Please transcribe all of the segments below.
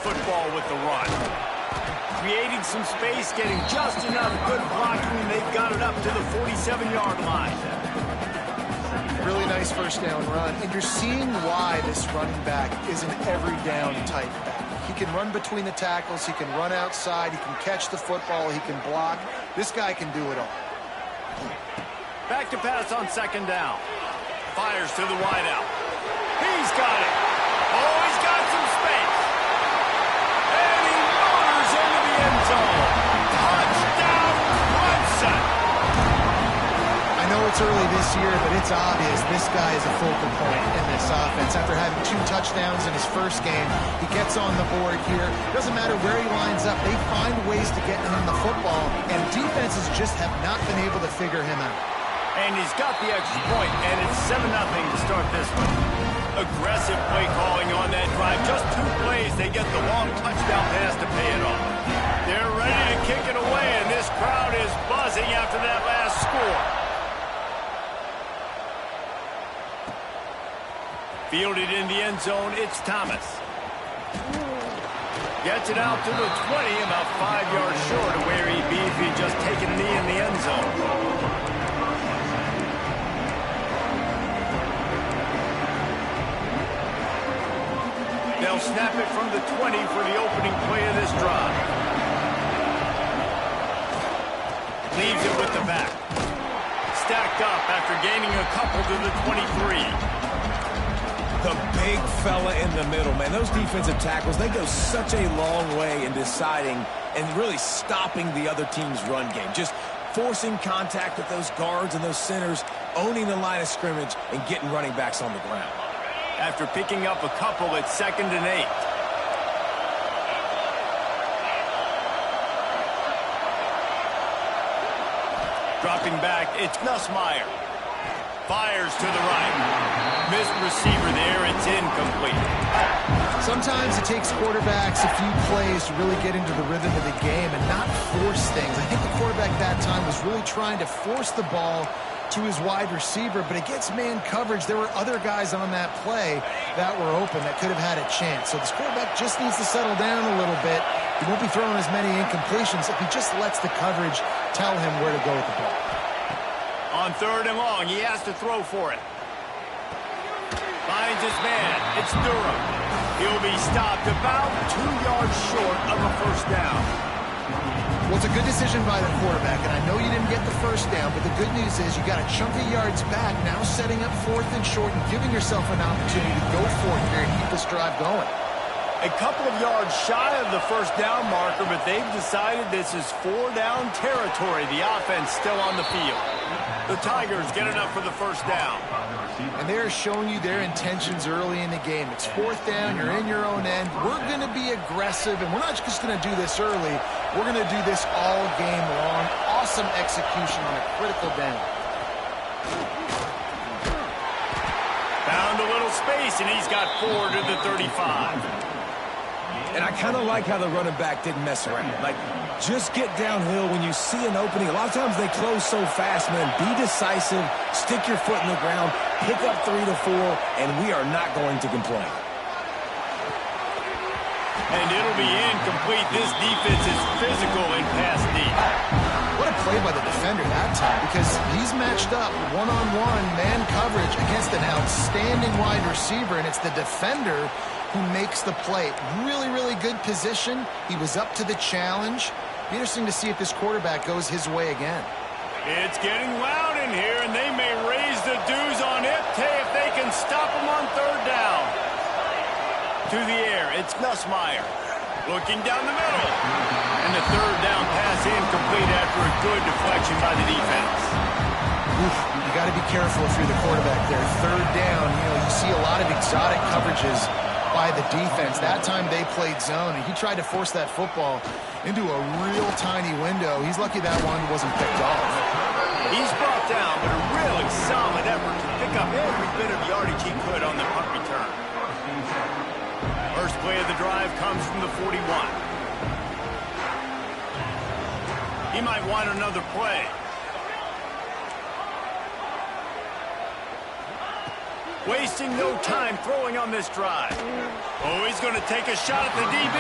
football with the run. Creating some space, getting just enough good blocking, and they've got it up to the 47-yard line. Really nice first down run, and you're seeing why this running back is an every down type back. He can run between the tackles, he can run outside, he can catch the football, he can block. This guy can do it all. Back to pass on second down. Fires to the wideout. He's got it. Oh, he's got some space. And he motors into the end zone. Touchdown, Clemson. I know it's early this year, but it's obvious this guy is a focal point in this offense. After having 2 touchdowns in his first game, he gets on the board here. Doesn't matter where he lines up. They find ways to get him the football, and defenses just have not been able to figure him out. And he's got the extra point, and it's 7-0 to start this one. Aggressive play calling on that drive. Just 2 plays, they get the long touchdown pass to pay it off. They're ready to kick it away, and this crowd is buzzing after that last score. Fielded in the end zone, it's Thomas. Gets it out to the 20, about 5 yards short of where he'd be if he'd just taken a knee in the end zone. They'll snap it from the 20 for the opening play of this drive. Leaves it with the back. Stacked up after gaining a couple to the 23. The big fella in the middle, man. Those defensive tackles, they go such a long way in deciding and really stopping the other team's run game. Just forcing contact with those guards and those centers, owning the line of scrimmage, and getting running backs on the ground. After picking up a couple, it's 2nd and 8. Dropping back, it's Nussmeier. Fires to the right. Missed receiver there, it's incomplete. Sometimes it takes quarterbacks a few plays to really get into the rhythm of the game and not force things. I think the quarterback that time was really trying to force the ball to his wide receiver, but against man coverage, there were other guys on that play that were open that could have had a chance. So this quarterback just needs to settle down a little bit. He won't be throwing as many incompletions if he just lets the coverage tell him where to go with the ball. On 3rd and long, he has to throw for it. Finds his man. It's Durham. He'll be stopped about 2 yards short of a first down. Well, it's a good decision by the quarterback, and I know you didn't get the first down, but the good news is you got a chunk of yards back, now setting up 4th and short and giving yourself an opportunity to go for it here and keep this drive going. A couple of yards shy of the first down marker, but they've decided this is 4-down territory. The offense still on the field. The Tigers get enough for the first down. And they're showing you their intentions early in the game. It's 4th down, you're in your own end. We're going to be aggressive, and we're not just going to do this early. We're going to do this all game long. Awesome execution on a critical down. Found a little space, and he's got 4 to the 35. And I kind of like how the running back didn't mess around. Like, just get downhill when you see an opening. A lot of times they close so fast, man. Be decisive, stick your foot in the ground, pick up 3 to 4, and we are not going to complain. And it'll be incomplete. This defense is physical and pass deep. What a play by the defender that time, because he's matched up one-on-one man coverage against an outstanding wide receiver, and it's the defender who makes the play. Really, really good position. He was up to the challenge. Be interesting to see if this quarterback goes his way again. It's getting loud in here, and they may raise the dues on it if they can stop him on 3rd down. To the air, it's Nussmeier. Looking down the middle. And the 3rd down pass incomplete after a good deflection by the defense. Oof, you got to be careful if you're the quarterback there. 3rd down, you see a lot of exotic coverages by the defense. That time they played zone, and he tried to force that football into a real tiny window. He's lucky that one wasn't picked off. He's brought down, but a really solid effort to pick up every bit of yardage he could on the punt return. First play of the drive comes from the 41. He might want another play. Wasting no time throwing on this drive. Oh, he's going to take a shot at the DB.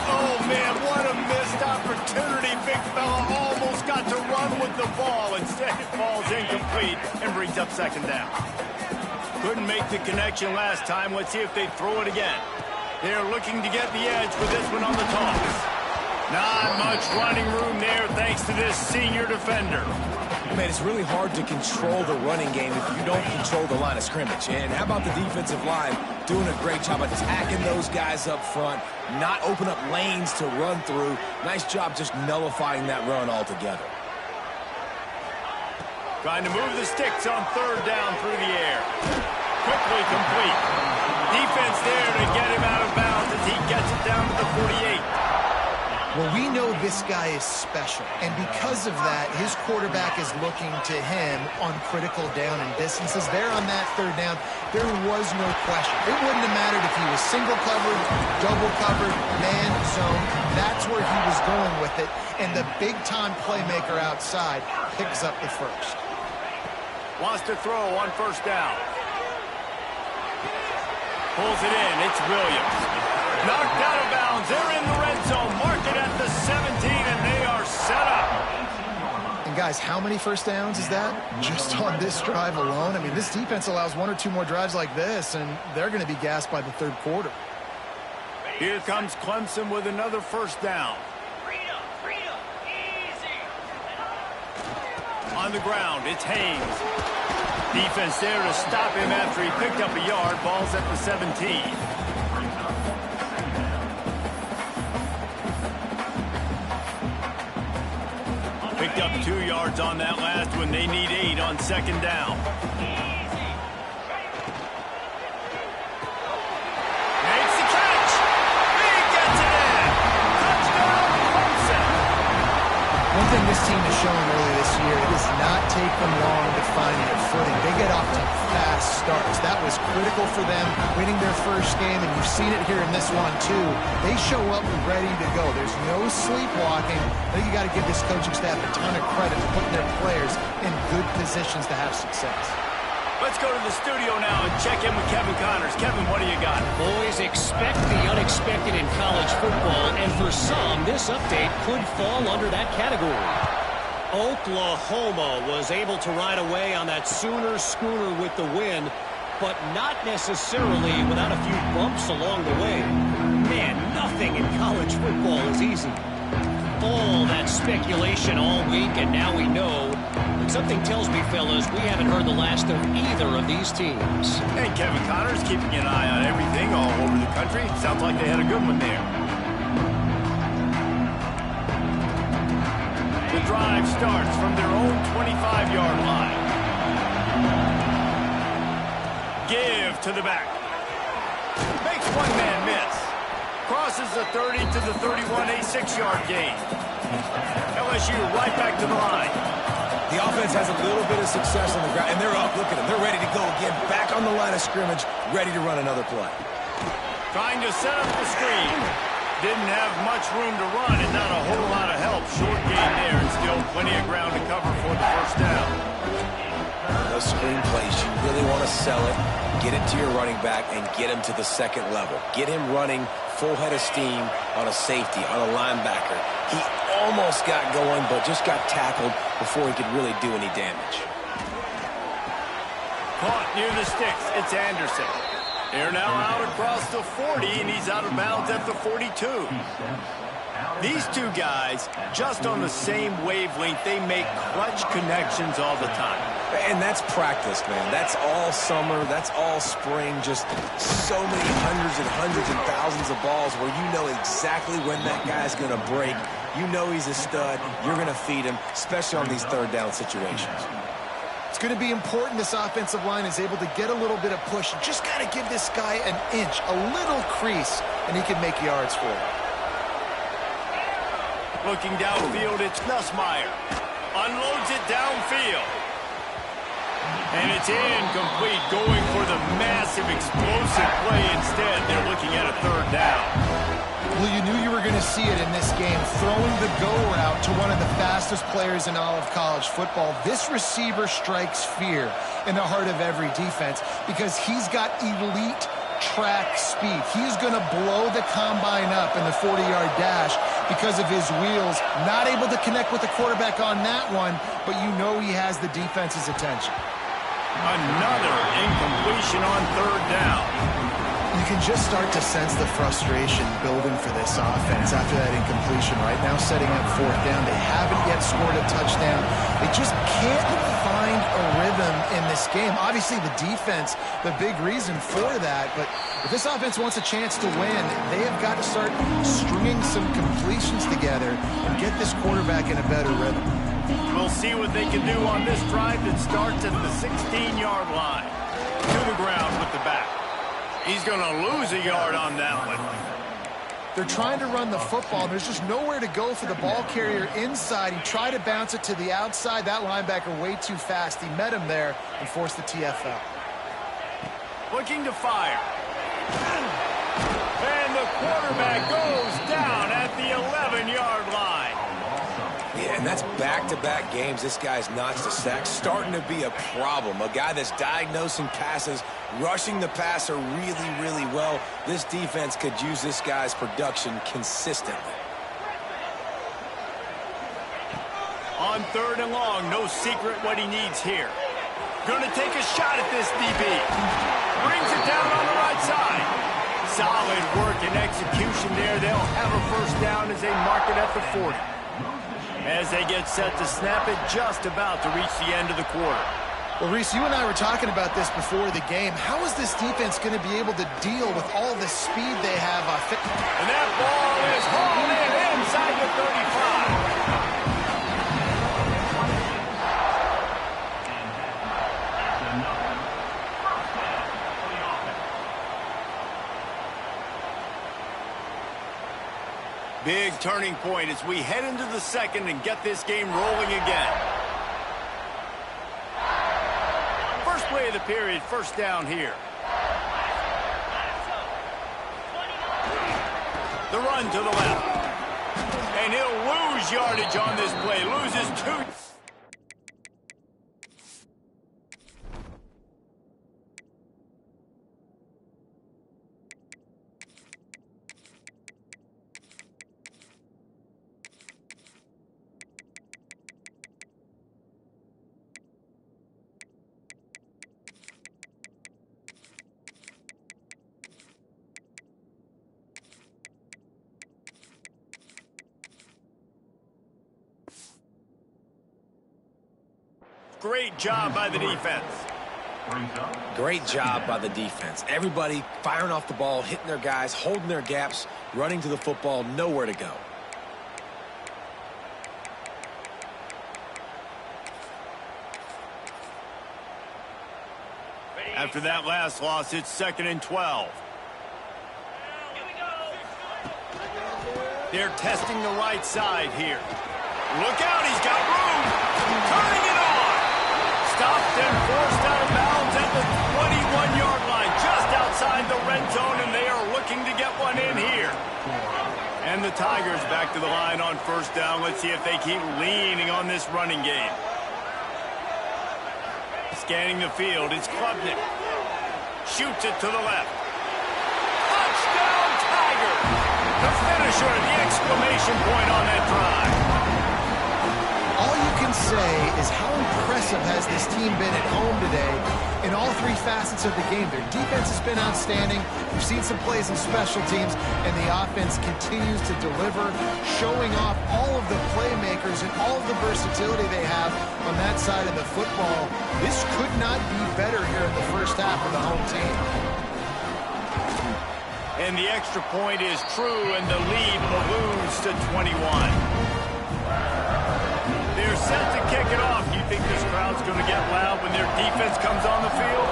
Oh, man, what a missed opportunity. Big fella almost got to run with the ball. Instead, it falls incomplete and brings up second down. Couldn't make the connection last time. Let's see if they throw it again. They're looking to get the edge with this one on the toss. Not much running room there thanks to this senior defender. Man, it's really hard to control the running game if you don't control the line of scrimmage. And how about the defensive line doing a great job attacking those guys up front, not open up lanes to run through. Nice job just nullifying that run altogether. Trying to move the sticks on third down through the air. Quickly complete. Defense there to get him out of bounds as he gets it down to the 48. Well, we know this guy is special, and because of that, his quarterback is looking to him on critical down and distances. There on that third down, there was no question. It wouldn't have mattered if he was single covered, double covered, man zone. That's where he was going with it, and the big-time playmaker outside picks up the first. Wants to throw on first down. Pulls it in. It's Williams. Knocked out of bounds. They're in the red zone. Mark it at the 17, and they are set up. And, guys, how many first downs is that just on this drive alone? I mean, this defense allows one or two more drives like this, and they're going to be gassed by the third quarter. Here comes Clemson with another first down. On the ground, it's Haynes. Defense there to stop him after he picked up a yard. Ball's at the 17. Picked up 2 yards on that last one. They need 8 on second down. Makes the catch. He gets it in. Touchdown, Clemson. One thing this team has shown early this year, it does not take them long to find their footing. They get off to fast starts. That was critical for them, winning their first game, and you've seen it here in this one, too. They show up ready to go. There's no sleepwalking. I think you got to give this coaching staff a ton of credit for putting their players in good positions to have success. Let's go to the studio now and check in with Kevin Connors. Kevin, what do you got? Boys, expect the unexpected in college football, and for some, this update could fall under that category. Oklahoma was able to ride away on that Sooner schooner with the win, but not necessarily without a few bumps along the way. Man, nothing in college football is easy. All that speculation all week, and now we know. But something tells me, fellas, we haven't heard the last of either of these teams. And Kevin Connors keeping an eye on everything all over the country. Sounds like they had a good one there. The drive starts from their own 25-yard line. Give to the back. Makes one man miss. Crosses the 30 to the 31, a 6-yard gain. LSU right back to the line. The offense has a little bit of success on the ground, and they're up. Look at them. They're ready to go again. Back on the line of scrimmage, ready to run another play. Trying to set up the screen. Didn't have much room to run and not a whole lot of help. Short gain there and still plenty of ground to cover for the first down. Those screen plays, you really want to sell it, get it to your running back, and get him to the second level. Get him running full head of steam on a safety, on a linebacker. He almost got going, but just got tackled before he could really do any damage. Caught near the sticks. It's Anderson. They're now out across the 40, and he's out of bounds at the 42. These two guys, just on the same wavelength, they make clutch connections all the time. And that's practice, man. That's all summer. That's all spring. Just so many hundreds and thousands of balls where you know exactly when that guy's going to break. You know he's a stud. You're going to feed him, especially on these third down situations. It's going to be important this offensive line is able to get a little bit of push. You just got to give this guy an inch, a little crease, and he can make yards for it. Looking downfield, it's Nussmeier. Unloads it downfield. And it's incomplete, going for the massive explosive play instead. They're looking at a third down. Well, you knew you were going to to see it in this game, throwing the go route to one of the fastest players in all of college football. This receiver strikes fear in the heart of every defense because he's got elite track speed. He's going to blow the combine up in the 40-yard dash because of his wheels. Not able to connect with the quarterback on that one, but you know he has the defense's attention. Another incompletion on third down. You can just start to sense the frustration building for this offense after that incompletion. Right now, setting up fourth down. They haven't yet scored a touchdown. They just can't find a rhythm in this game. Obviously, the defense, the big reason for that. But if this offense wants a chance to win, they have got to start stringing some completions together and get this quarterback in a better rhythm. We'll see what they can do on this drive that starts at the 16-yard line. To the ground with the back. He's going to lose a yard on that one. They're trying to run the football. There's just nowhere to go for the ball carrier inside. He tried to bounce it to the outside. That linebacker way too fast. He met him there and forced the TFL. Looking to fire. And the quarterback goes down at the 11-yard line. Yeah, and that's back-to-back games this guy's notched a sack. Starting to be a problem. A guy that's diagnosing passes, rushing the passer really, really well. This defense could use this guy's production consistently. On third and long, no secret what he needs here. Going to take a shot at this DB. Brings it down on the right side. Solid work and execution there. They'll have a first down as they mark it at the 40. As they get set to snap it, just about to reach the end of the quarter. Well, Reese, you and I were talking about this before the game. How is this defense going to be able to deal with all the speed they have? And that ball is hauled in inside the 35. Big turning point as we head into the second and get this game rolling again. First play of the period, first down here. The run to the left. And he'll lose yardage on this play. Loses 2. Great job by the defense. Great job by the defense. Everybody firing off the ball, hitting their guys, holding their gaps, running to the football, nowhere to go. After that last loss, it's 2nd and 12. They're testing the right side here. Look out, he's got room. Turning it on. Stopped and forced out of bounds at the 21-yard line, just outside the red zone, and they are looking to get one in here. And the Tigers back to the line on first down. Let's see if they keep leaning on this running game. Scanning the field, it's Klubnik. Shoots it to the left. Touchdown, Tigers! The finisher, the exclamation point on that drive. All you can say is how impressive has this team been at home today in all three facets of the game. Their defense has been outstanding. We've seen some plays in special teams, and the offense continues to deliver, showing off all of the playmakers and all of the versatility they have on that side of the football. This could not be better here in the first half of the home team. And the extra point is true, and the lead balloons to 21. They're set to kick it off. Do you think this crowd's going to get loud when their defense comes on the field?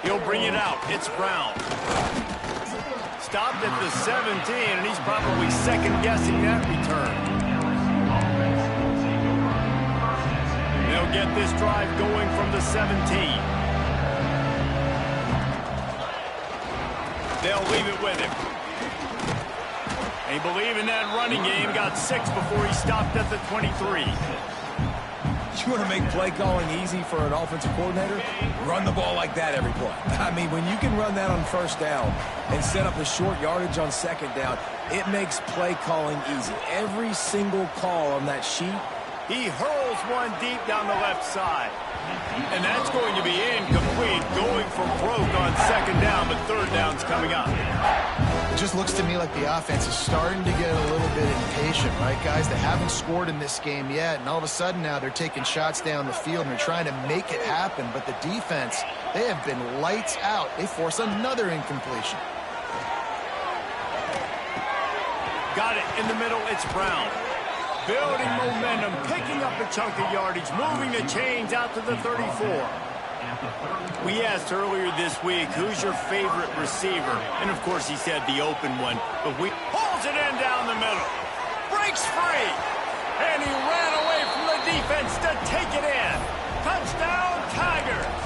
He'll bring it out. It's Brown. Stopped at the 17, and he's probably second-guessing that return. They'll get this drive going from the 17. They'll leave it with him. They believe in that running game. Got 6 before he stopped at the 23. You want to make play calling easy for an offensive coordinator? Run the ball like that every play. I mean, when you can run that on first down and set up a short yardage on second down, it makes play calling easy. Every single call on that sheet. He hurls one deep down the left side. And that's going to be incomplete, going for broke on second down, but third down's coming up. It just looks to me like the offense is starting to get a little bit impatient, right, guys? They haven't scored in this game yet, and all of a sudden now they're taking shots down the field and they're trying to make it happen, but the defense, they have been lights out. They force another incompletion. Got it in the middle, it's Brown. Building momentum, picking up a chunk of yardage, moving the chains out to the 34. We asked earlier this week, who's your favorite receiver? And, of course, he said the open one. But we pulls it in down the middle. Breaks free. And he ran away from the defense to take it in. Touchdown, Tigers.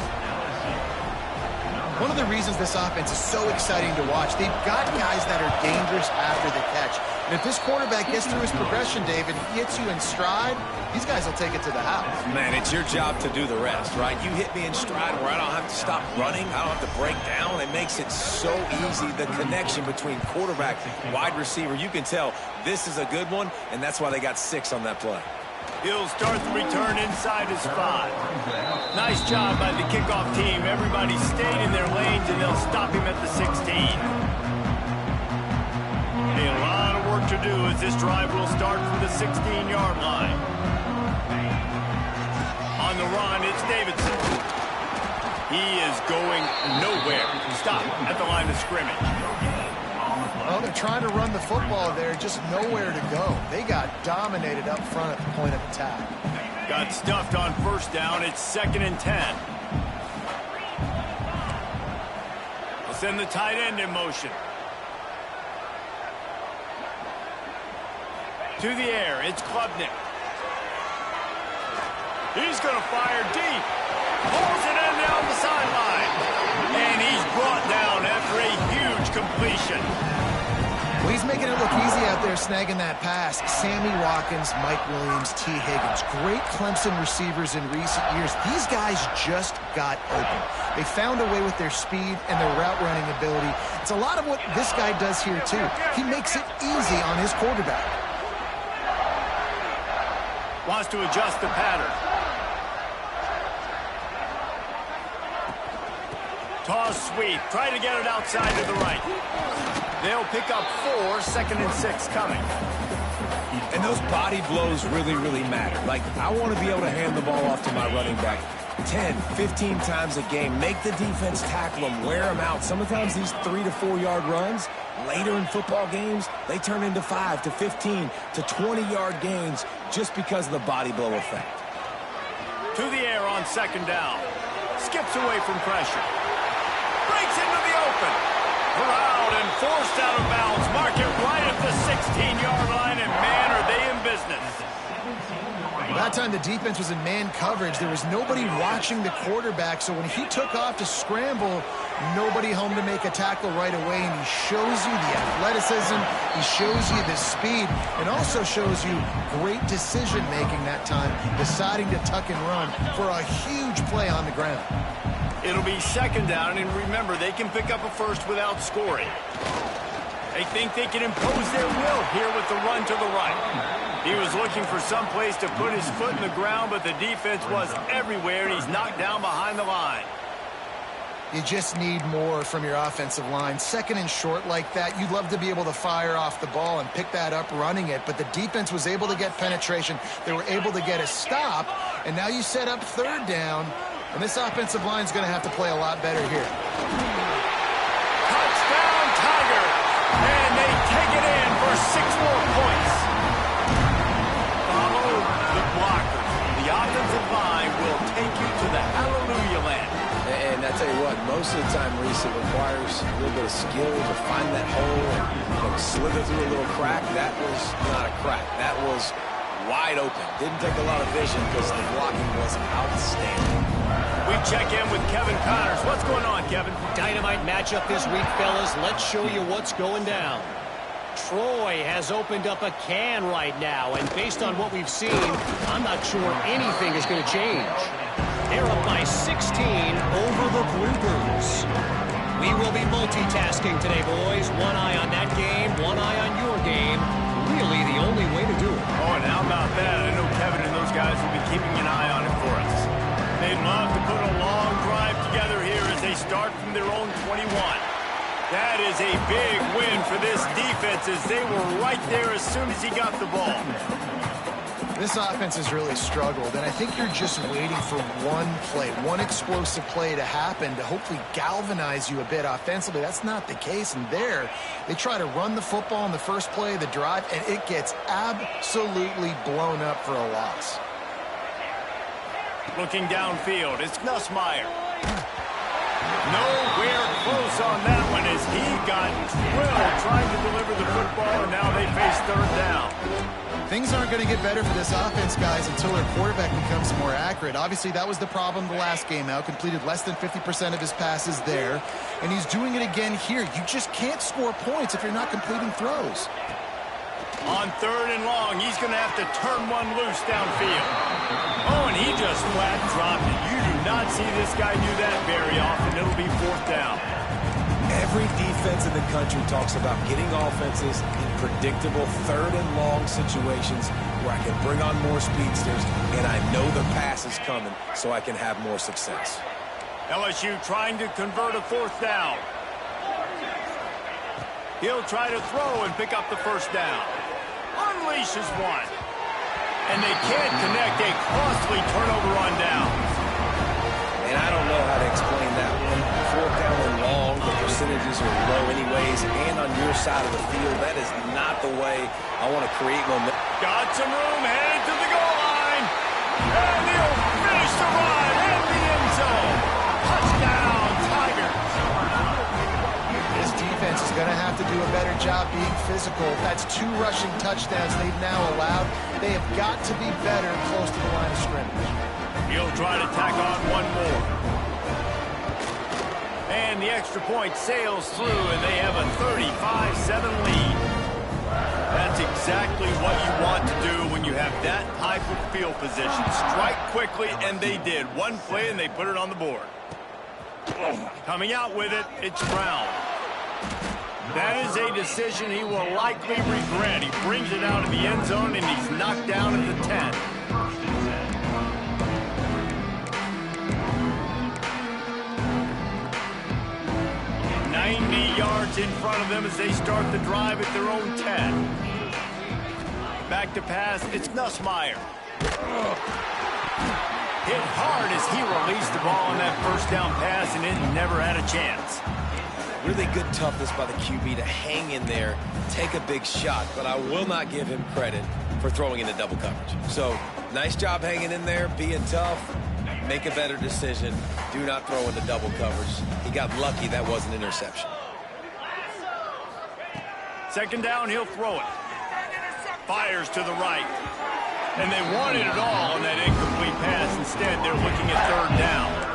One of the reasons this offense is so exciting to watch, they've got guys that are dangerous after the catch. And if this quarterback gets through his progression, David, he hits you in stride, these guys will take it to the house. Man, it's your job to do the rest, right? You hit me in stride where I don't have to stop running. I don't have to break down. It makes it so easy, the connection between quarterback and wide receiver. You can tell this is a good one, and that's why they got 6 on that play. He'll start the return inside his 5. Nice job by the kickoff team. Everybody stayed in their lanes, and they'll stop him at the 16. A lot of work to do as this drive will start from the 16-yard line. On the run, it's Davidson. He is going nowhere. Stop at the line of scrimmage. Well, they're trying to run the football there, just nowhere to go. They got dominated up front at the point of attack. Got stuffed on first down. It's 2nd and 10. We'll send the tight end in motion. To the air, it's Klubnik. He's going to fire deep. Pulls it in down the sideline. And he's brought down after a huge completion. Well, he's making it look easy out there snagging that pass. Sammy Watkins, Mike Williams, T. Higgins. Great Clemson receivers in recent years. These guys just got open. They found a way with their speed and their route running ability. It's a lot of what this guy does here, too. He makes it easy on his quarterback. Wants to adjust the pattern. Toss sweep. Try to get it outside to the right. They'll pick up 4, 2nd and 6 coming. And those body blows really, really matter. Like, I want to be able to hand the ball off to my running back 10, 15 times a game. Make the defense tackle them, wear them out. Sometimes these 3 to 4 yard runs, later in football games, they turn into 5 to 15 to 20-yard gains just because of the body blow effect. To the air on 2nd down. Skips away from pressure. Breaks into the open. Corralled and forced out of bounds. Mark it right at the 16-yard line, and man, are they in business. That time the defense was in man coverage. There was nobody watching the quarterback, so when he took off to scramble, nobody home to make a tackle right away, and he shows you the athleticism, he shows you the speed, and also shows you great decision-making that time, deciding to tuck and run for a huge play on the ground. It'll be 2nd down, and remember, they can pick up a first without scoring. They think they can impose their will here with the run to the right. He was looking for some place to put his foot in the ground, but the defense was everywhere, and he's knocked down behind the line. You just need more from your offensive line. 2nd and short like that, you'd love to be able to fire off the ball and pick that up running it, but the defense was able to get penetration. They were able to get a stop, and now you set up 3rd down, and this offensive line is going to have to play a lot better here. Touchdown, Tigers! And they take it in for 6 more points. Follow the blockers. The offensive line will take you to the hallelujah land. And I tell you what, most of the time, Reese, it requires a little bit of skill to find that hole and slither through a little crack. That was not a crack. That was wide open. Didn't take a lot of vision because the blocking was outstanding. We check in with Kevin Connors. What's going on, Kevin? Dynamite matchup this week, fellas. Let's show you what's going down. Troy has opened up a can right now, and based on what we've seen, I'm not sure anything is going to change. They're up by 16 over the Bluebirds. We will be multitasking today, boys. One eye on that game, one eye on your game. Really the only way to do it. Oh, and how about that? I know Kevin and those guys will be keeping an eye on it for us. They'd love to put a long drive together here as they start from their own 21. That is a big win for this defense as they were right there as soon as he got the ball. This offense has really struggled, and I think you're just waiting for one play, one explosive play to happen to hopefully galvanize you a bit offensively. That's not the case, and there, they try to run the football in the first play of the drive, and it gets absolutely blown up for a loss. Looking downfield, it's Nussmeier. Nowhere close on that one as he got drilled trying to deliver the football, and now they face third down. Things aren't going to get better for this offense, guys, until their quarterback becomes more accurate. Obviously, that was the problem the last game out. Completed less than 50% of his passes there, and he's doing it again here. You just can't score points if you're not completing throws. On third and long, he's going to have to turn one loose downfield. Oh, and he just flat dropped it. You do not see this guy do that very often. It'll be fourth down. Every defense in the country talks about getting offenses in predictable third and long situations where I can bring on more speedsters and I know the pass is coming so I can have more success. LSU trying to convert a fourth down. He'll try to throw and pick up the first down. Unleashes one. And they can't connect a costly turnover on downs. And I don't know how to explain that one. Fourth down and long, the percentages are low anyways, and on your side of the field, that is not the way I want to create momentum. Got some room, headed to the goal line. And he'll finish the run in the end zone. Touchdown, Tigers. This defense is going to have to do a better job being physical. That's 2 rushing touchdowns they've now allowed. They have got to be better close to the line of scrimmage. He'll try to tack on one more. And the extra point sails through, and they have a 35-7 lead. That's exactly what you want to do when you have that type of field position. Strike quickly, and they did. One play, and they put it on the board. Coming out with it, it's Brown. That is a decision he will likely regret. He brings it out of the end zone, and he's knocked down at the 10. 90 yards in front of them as they start the drive at their own 10. Back to pass, it's Nussmeier. Hit hard as he released the ball on that first down pass, and it never had a chance. Really good toughness by the QB to hang in there, take a big shot, but I will not give him credit for throwing into double coverage. So, nice job hanging in there, being tough. Make a better decision. Do not throw into double coverage. He got lucky that was an interception. Second down, he'll throw it. Fires to the right. And they wanted it all on that incomplete pass. Instead, they're looking at third down.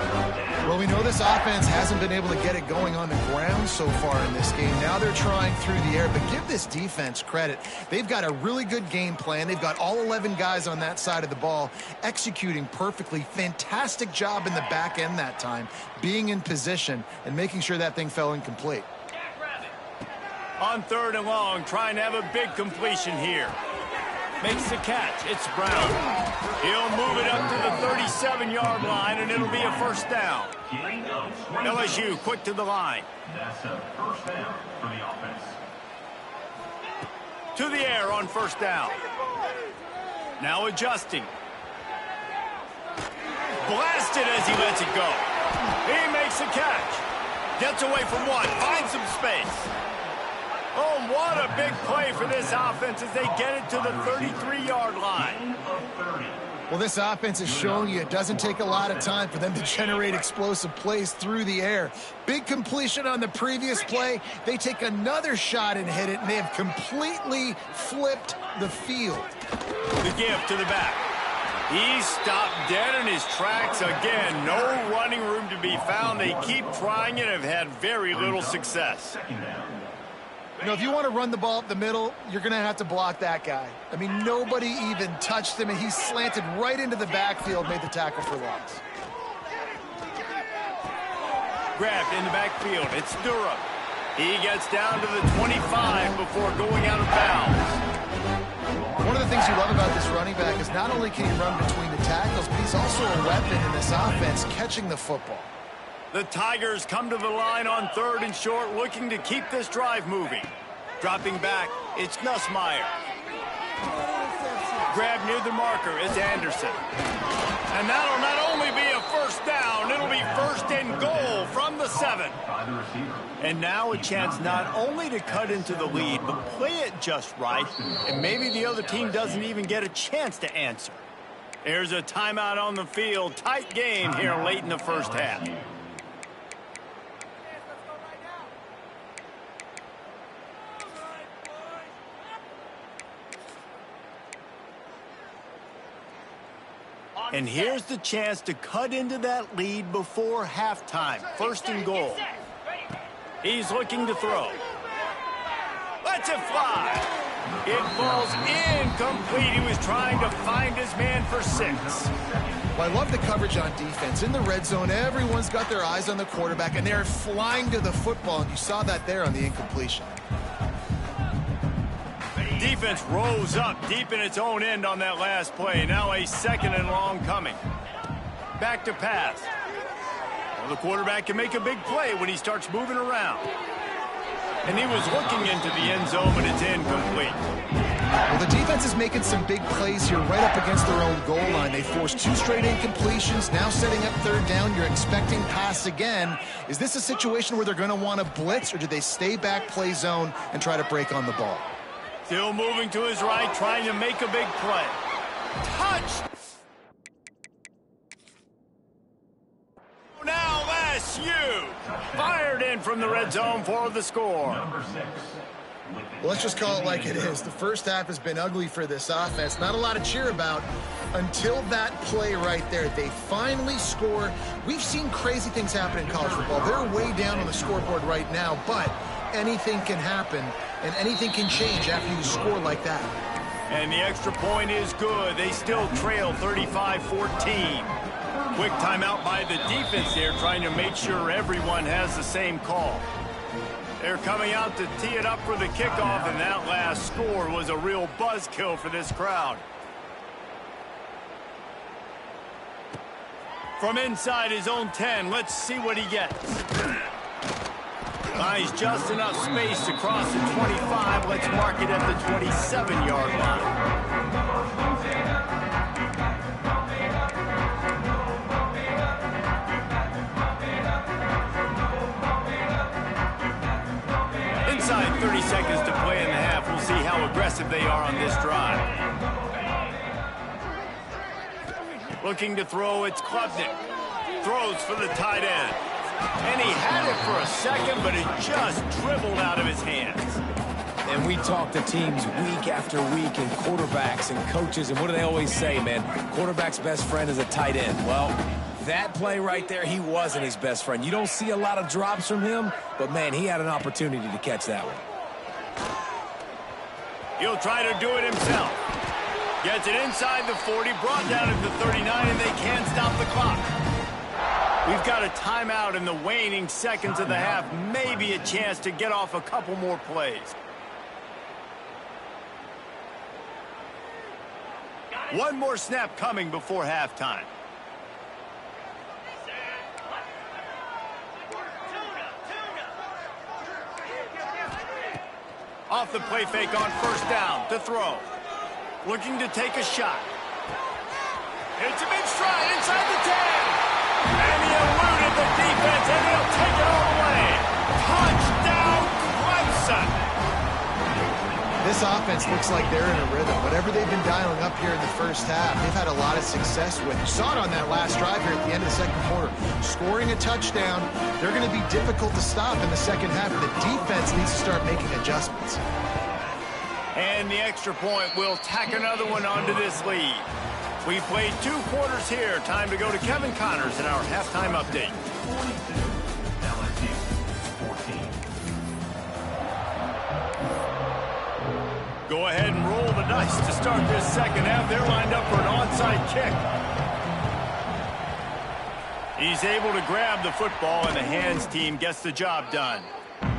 Well, we know this offense hasn't been able to get it going on the ground so far in this game. Now they're trying through the air, but give this defense credit. They've got a really good game plan. They've got all 11 guys on that side of the ball executing perfectly. Fantastic job in the back end that time, being in position and making sure that thing fell incomplete. On third and long, trying to have a big completion here. Makes the catch. It's Brown. He'll move it up to the 37-yard line, and it'll be a first down. LSU quick to the line. That's a first down for the offense. To the air on first down. Now adjusting. Blasted as he lets it go. He makes the catch. Gets away from one. Finds some space. Oh, what a big play for this offense as they get it to the 33-yard line. Well, this offense is showing you it doesn't take a lot of time for them to generate explosive plays through the air. Big completion on the previous play. They take another shot and hit it, and they have completely flipped the field. The give to the back. He stopped dead in his tracks again. No running room to be found. They keep trying and have had very little success. You know, if you want to run the ball up the middle, you're going to have to block that guy. I mean, nobody even touched him, and he slanted right into the backfield, made the tackle for loss. Grabbed in the backfield. It's Durham. He gets down to the 25 before going out of bounds. One of the things you love about this running back is not only can he run between the tackles, but he's also a weapon in this offense, catching the football. The Tigers come to the line on 3rd and short, looking to keep this drive moving. Dropping back, it's Nussmeier. Grab near the marker, it's Anderson. And that'll not only be a first down, it'll be 1st and goal from the 7. And now a chance not only to cut into the lead, but play it just right, and maybe the other team doesn't even get a chance to answer. There's a timeout on the field. Tight game here late in the first half. And here's the chance to cut into that lead before halftime. 1st and goal. He's looking to throw. Lets it fly. It falls incomplete. He was trying to find his man for 6. Well, I love the coverage on defense. In the red zone, everyone's got their eyes on the quarterback, and they're flying to the football, and you saw that there on the incompletion. Defense rose up deep in its own end on that last play. Now a 2nd and long coming. Back to pass. Well, the quarterback can make a big play when he starts moving around. And he was looking into the end zone, but it's incomplete. Well, the defense is making some big plays here right up against their own goal line. They forced 2 straight incompletions, now setting up 3rd down. You're expecting pass again. Is this a situation where they're going to want to blitz, or do they stay back, play zone, and try to break on the ball? Still moving to his right, trying to make a big play. Touch! Now LSU fired in from the red zone for the score. Well, let's just call it like it is. The first half has been ugly for this offense. Not a lot to cheer about until that play right there. They finally score. We've seen crazy things happen in college football. They're way down on the scoreboard right now, but anything can happen, and anything can change after you score like that. And the extra point is good. They still trail 35-14. Quick timeout by the defense there, trying to make sure everyone has the same call. They're coming out to tee it up for the kickoff, and that last score was a real buzzkill for this crowd. From inside his own 10, let's see what he gets. Buys just enough space to cross the 25. Let's mark it at the 27-yard line. Inside 30 seconds to play in the half. We'll see how aggressive they are on this drive. Looking to throw, it's Klubnik. Throws for the tight end. And he had it for a second, but it just dribbled out of his hands. And we talk to teams week after week, and quarterbacks and coaches, and what do they always say, man? Quarterback's best friend is a tight end. Well, that play right there, he wasn't his best friend. You don't see a lot of drops from him, but, man, he had an opportunity to catch that one. He'll try to do it himself. Gets it inside the 40, brought down at the 39, and they can't stop the clock. We've got a timeout in the waning seconds of the half. Maybe a chance to get off a couple more plays. One more snap coming before halftime. Off the play fake on 1st down to throw. Looking to take a shot. It's a big stride inside the 10. And he eluded the defense, and he'll take it all the way. Touchdown, Clemson. This this offense looks like they're in a rhythm. Whatever they've been dialing up here in the first half, they've had a lot of success with. You saw it on that last drive here at the end of the second quarter. Scoring a touchdown, they're going to be difficult to stop in the second half. The defense needs to start making adjustments. And the extra point will tack another one onto this lead. We played 2 quarters here. Time to go to Kevin Connors in our halftime update. 42, LSU 14. Go ahead and roll the dice to start this second half. They're lined up for an onside kick. He's able to grab the football, and the hands team gets the job done.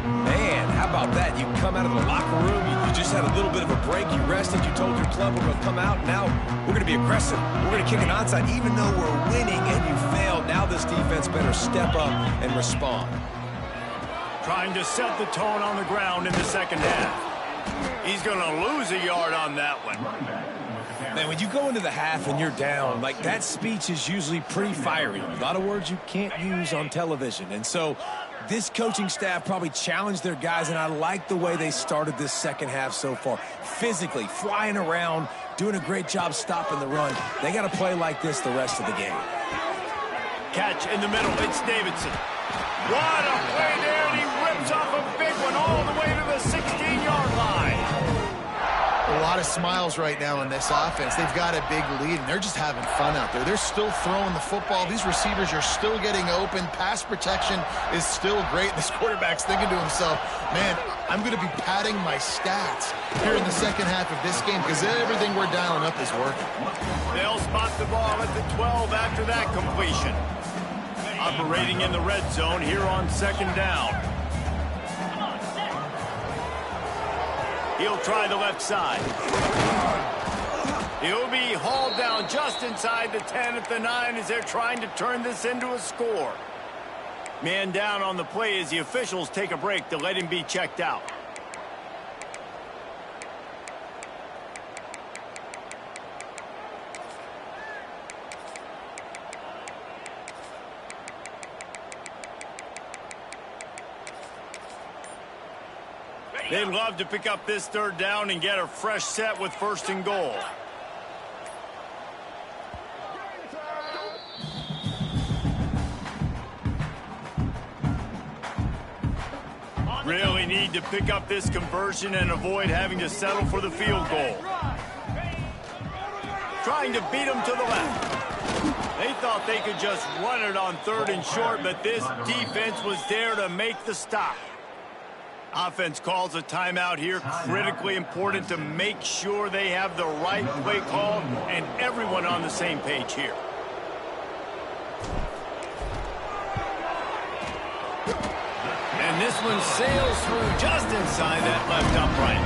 Man, how about that? You come out of the locker room, you just had a little bit of a break, you rested, you told your club we're going to come out, now we're going to be aggressive. We're going to kick an onside, even though we're winning and you failed. Now this defense better step up and respond. Trying to set the tone on the ground in the second half. He's going to lose a yard on that one. Man, when you go into the half and you're down, like that speech is usually pretty fiery. A lot of words you can't use on television. And so this coaching staff probably challenged their guys, and I like the way they started this second half so far. Physically, flying around, doing a great job stopping the run. They got to play like this the rest of the game. Catch in the middle. It's Davidson. What a play there, and he rips off a big one all the way to the 16-yard line. A lot of smiles right now in this offense. They've got a big lead, and they're just having fun out there. They're still throwing the football. These receivers are still getting open. Pass protection is still great. This quarterback's thinking to himself, man, I'm going to be padding my stats here in the second half of this game because everything we're dialing up is working. They'll spot the ball at the 12 after that completion. Operating in the red zone here on second down. He'll try the left side. He'll be hauled down just inside the 10 at the 9 as they're trying to turn this into a score. Man down on the play as the officials take a break to let him be checked out. They'd love to pick up this third down and get a fresh set with 1st and goal. Really need to pick up this conversion and avoid having to settle for the field goal. Trying to beat him to the left. They thought they could just run it on 3rd and short, but this defense was there to make the stop. Offense calls a timeout here. Critically important to make sure they have the right play call and everyone on the same page here. And this one sails through just inside that left upright.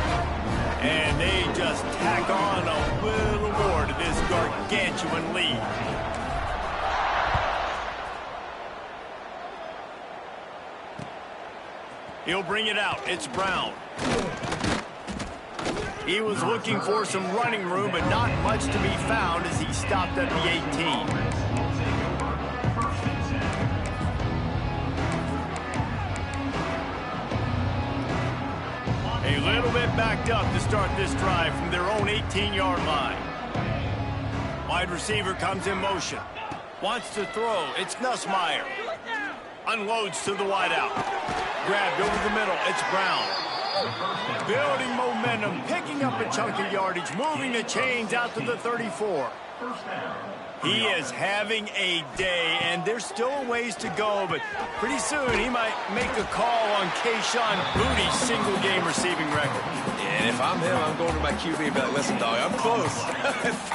And they just tack on a little more to this gargantuan lead. He'll bring it out. It's Brown. He was looking for some running room, but not much to be found as he stopped at the 18. A little bit backed up to start this drive from their own 18-yard line. Wide receiver comes in motion. Wants to throw. It's Nussmeier. Unloads to the wideout. Grabbed over the middle. It's Brown. Building momentum, picking up a chunk of yardage, moving the chains out to the 34. He is having a day, and there's still a ways to go, but pretty soon he might make a call on Kayshon Boutte's single-game receiving record. And if I'm him, I'm going to my QB and be like, listen, dog, I'm close.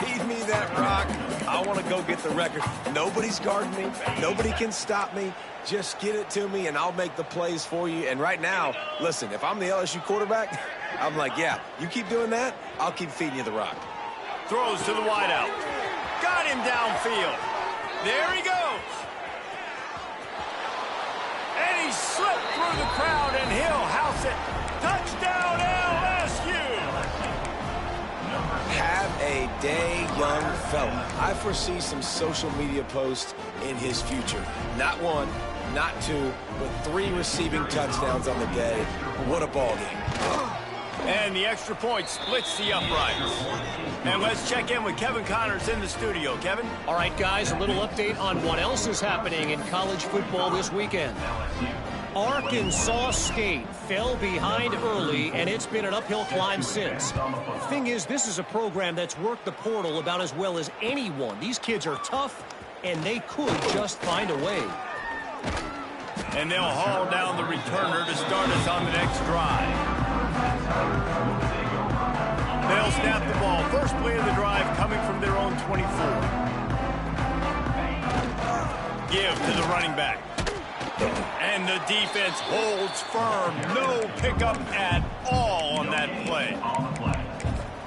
Feed me that rock. I want to go get the record. Nobody's guarding me. Nobody can stop me. Just get it to me, and I'll make the plays for you. And right now, listen, if I'm the LSU quarterback, I'm like, yeah, you keep doing that, I'll keep feeding you the rock. Throws to the wideout. Got him downfield. There he goes. And he slipped through the crowd, and he'll house it. Touchdown, LSU. Have a day, young fella. I foresee some social media posts in his future. Not one, not two, but 3 receiving touchdowns on the day. What a ball game. And the extra point splits the uprights. And let's check in with Kevin Connors in the studio. Kevin? All right, guys, a little update on what else is happening in college football this weekend. Arkansas State fell behind early, and it's been an uphill climb since. Thing is, this is a program that's worked the portal about as well as anyone. These kids are tough, and they could just find a way. And they'll haul down the returner to start us on the next drive. They'll snap the ball. First play of the drive coming from their own 24. Give to the running back. And the defense holds firm. No pickup at all on that play.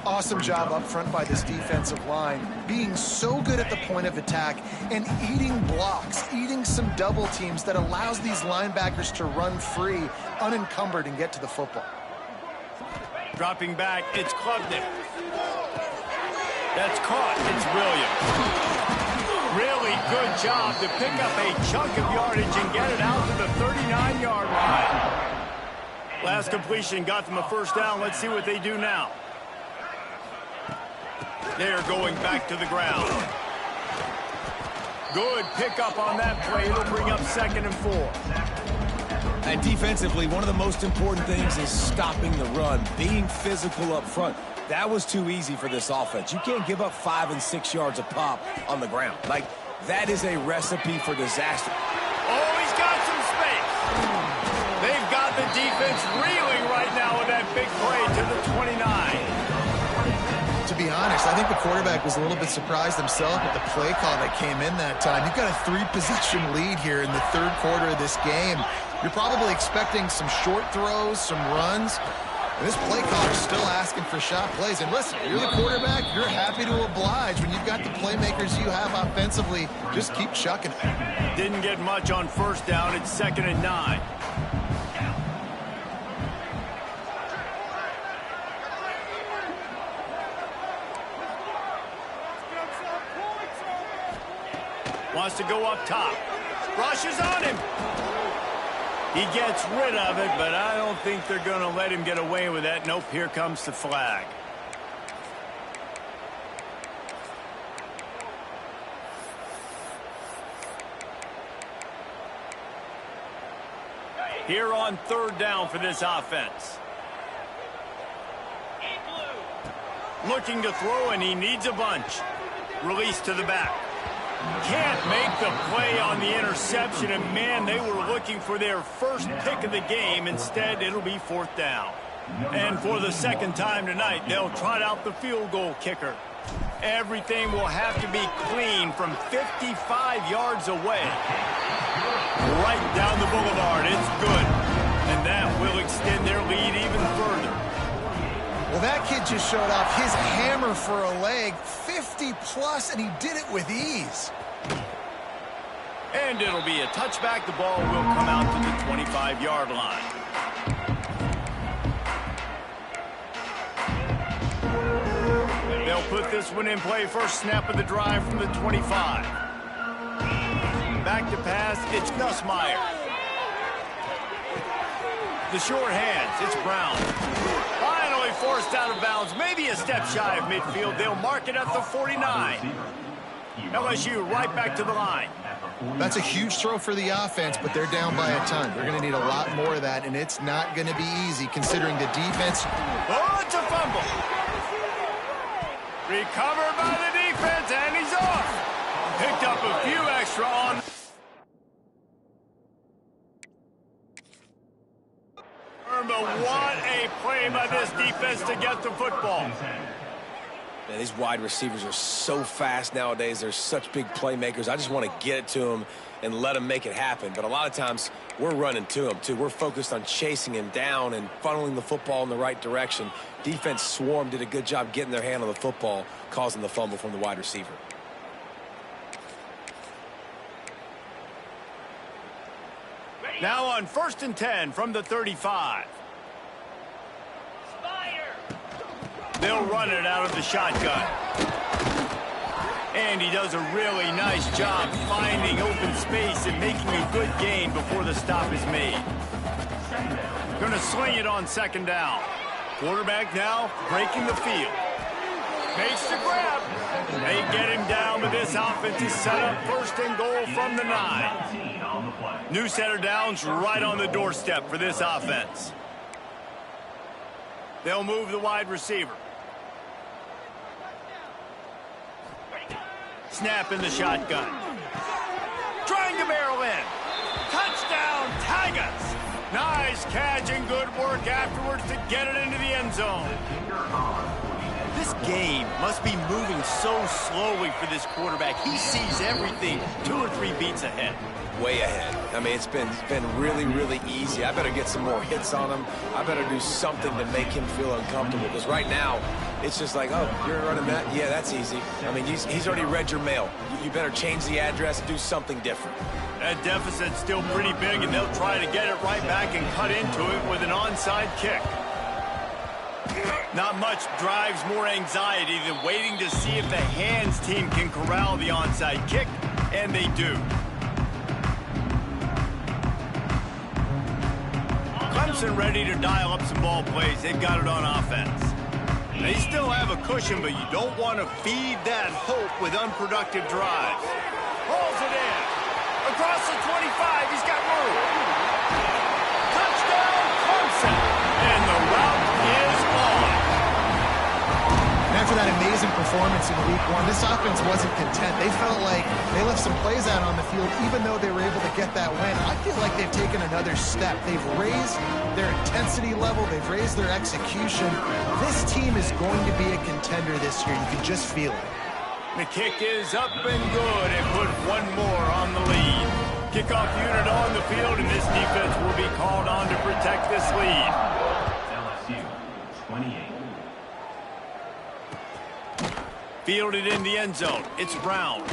Awesome job up front by this defensive line, being so good at the point of attack and eating blocks, eating some double teams that allows these linebackers to run free, unencumbered, and get to the football. Dropping back, it's Klubnik. That's caught. It's Williams. Really good job to pick up a chunk of yardage and get it out to the 39-yard line. Last completion got them a first down. Let's see what they do now. They're going back to the ground. Good pickup on that play. It'll bring up 2nd and 4. And defensively, one of the most important things is stopping the run, being physical up front. That was too easy for this offense. You can't give up 5 and 6 yards a pop on the ground. Like, that is a recipe for disaster. Oh, he's got some space. They've got the defense reeling right now with that big play to the 29. To be honest, I think the quarterback was a little bit surprised himself at the play call that came in that time. You've got a 3-possession lead here in the third quarter of this game. You're probably expecting some short throws, some runs. And this play caller's still asking for shot plays. And listen, you're the quarterback, you're happy to oblige. When you've got the playmakers you have offensively, just keep chucking it. Didn't get much on first down. It's 2nd and 9. Wants to go up top. Rushes on him. He gets rid of it, but I don't think they're going to let him get away with that. Nope, here comes the flag. Here on 3rd down for this offense. Looking to throw, and he needs a bunch. Release to the back. Can't make the play on the interception, and man, they were looking for their first pick of the game. Instead, it'll be 4th down. And for the 2nd time tonight, they'll trot out the field goal kicker. Everything will have to be clean from 55 yards away. Right down the boulevard. It's good. And that will extend their lead even further. Well, that kid just showed off his hammer for a leg, 50-plus, and he did it with ease. And it'll be a touchback. The ball will come out to the 25-yard line. They'll put this one in play. First snap of the drive from the 25. Back to pass. It's Nussmeier. The short hands. It's Brown. Finally forced out of bounds. Maybe a step shy of midfield. They'll mark it at the 49. LSU right back to the line. That's a huge throw for the offense, but they're down by a ton. They're going to need a lot more of that, and it's not going to be easy considering the defense. Oh, it's a fumble. Recovered by the defense, and he's off. Picked up a few extra on. But what a play by this defense to get the football. Man, these wide receivers are so fast nowadays. They're such big playmakers. I just want to get it to them and let them make it happen. But a lot of times, we're running to them, too. We're focused on chasing him down and funneling the football in the right direction. Defense swarm did a good job getting their hand on the football, causing the fumble from the wide receiver. Now on 1st and 10 from the 35. They'll run it out of the shotgun. And he does a really nice job finding open space and making a good gain before the stop is made. Going to sling it on 2nd down. Quarterback now breaking the field. Makes the grab. They get him down, but this offense is set up first and goal from the 9. New set of downs right on the doorstep for this offense. They'll move the wide receiver. Snap in the shotgun. Trying to barrel in. Touchdown, Tigers! Nice catch and good work afterwards to get it into the end zone. This game must be moving so slowly for this quarterback. He sees everything 2 or 3 beats ahead. Way ahead. I mean, it's been really, really easy. I better get some more hits on him. I better do something to make him feel uncomfortable. Because right now, it's just like, oh, you're running that? Yeah, that's easy. I mean, he's already read your mail. You better change the address and do something different. That deficit's still pretty big, and they'll try to get it right back and cut into it with an onside kick. Not much drives more anxiety than waiting to see if the hands team can corral the onside kick, and they do. Clemson ready to dial up some ball plays. They've got it on offense. They still have a cushion, but you don't want to feed that hope with unproductive drives. Rolls it in. Across the 25, he's got room. Touchdown, Clemson. And the route is on. And after that amazing performance in week 1, this offense wasn't content. They felt like they left some plays out on the field, even though they were able to get that win. I feel like they've taken another step. They've raised their intensity level. They've raised their execution. This team is going to be a contender this year. You can just feel it. The kick is up and good and put one more on the lead. Kickoff unit on the field, and this defense will be called on to protect this lead. LSU 28. Fielded in the end zone. It's Brown.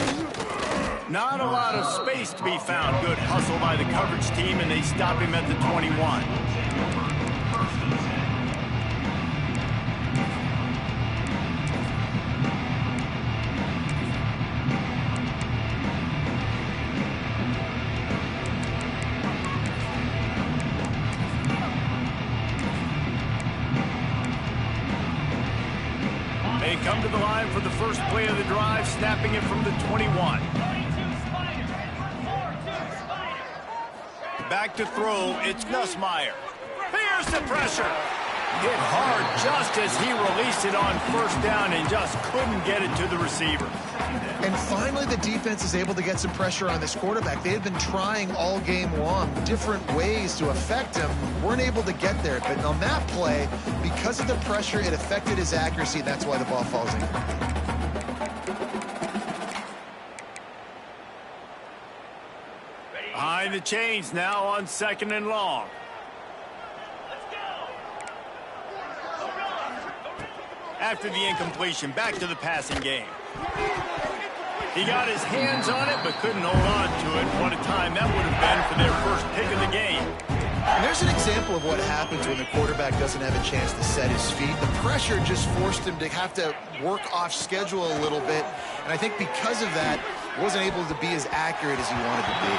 Not a lot of space to be found. Good hustle by the coverage team, and they stop him at the 21. They come to the line for the first play of the drive, snapping it from the 21. Back to throw, it's Nussmeier. Here's the pressure. Hit hard just as he released it on first down and just couldn't get it to the receiver. And finally, the defense is able to get some pressure on this quarterback. They had been trying all game long different ways to affect him. Weren't able to get there. But on that play, because of the pressure, it affected his accuracy. That's why the ball falls in. Behind the chains now on 2nd and long. After the incompletion, back to the passing game. He got his hands on it, but couldn't hold on to it. What a time that would have been for their first pick of the game. And there's an example of what happens when the quarterback doesn't have a chance to set his feet. The pressure just forced him to have to work off schedule a little bit. And I think because of that, wasn't able to be as accurate as he wanted to be.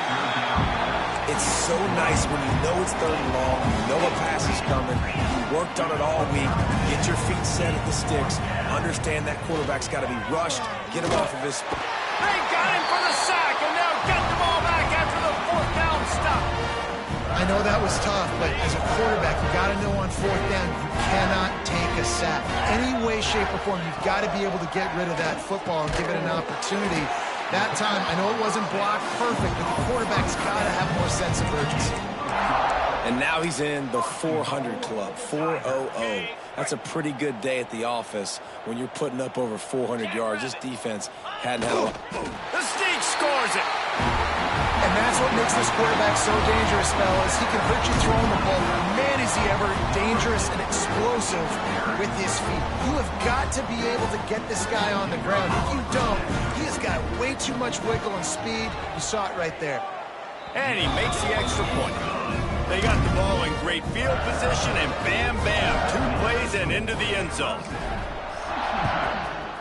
It's so nice when you know it's 3rd and long, you know a pass is coming, you worked on it all week, get your feet set at the sticks, understand that quarterback's got to be rushed, get him off of his... They got him for the sack, and they'll get the ball back after the 4th down stop. I know that was tough, but as a quarterback, you got to know on 4th down, you cannot take a sack. Any way, shape, or form, you've got to be able to get rid of that football and give it an opportunity. That time, I know it wasn't blocked perfect, but the quarterback's got to have more sense of urgency. And now he's in the 400 club, 400. That's a pretty good day at the office when you're putting up over 400 yards. This defense hadn't had a... The Sneak scores it. And that's what makes this quarterback so dangerous, fellas. He can hurt you throwing the ball. Man, is he ever dangerous and explosive with his feet. You have got to be able to get this guy on the ground. If you don't, he has got way too much wiggle and speed. You saw it right there. And he makes the extra point. They got the ball in great field position, and bam, bam, 2 plays and into the end zone.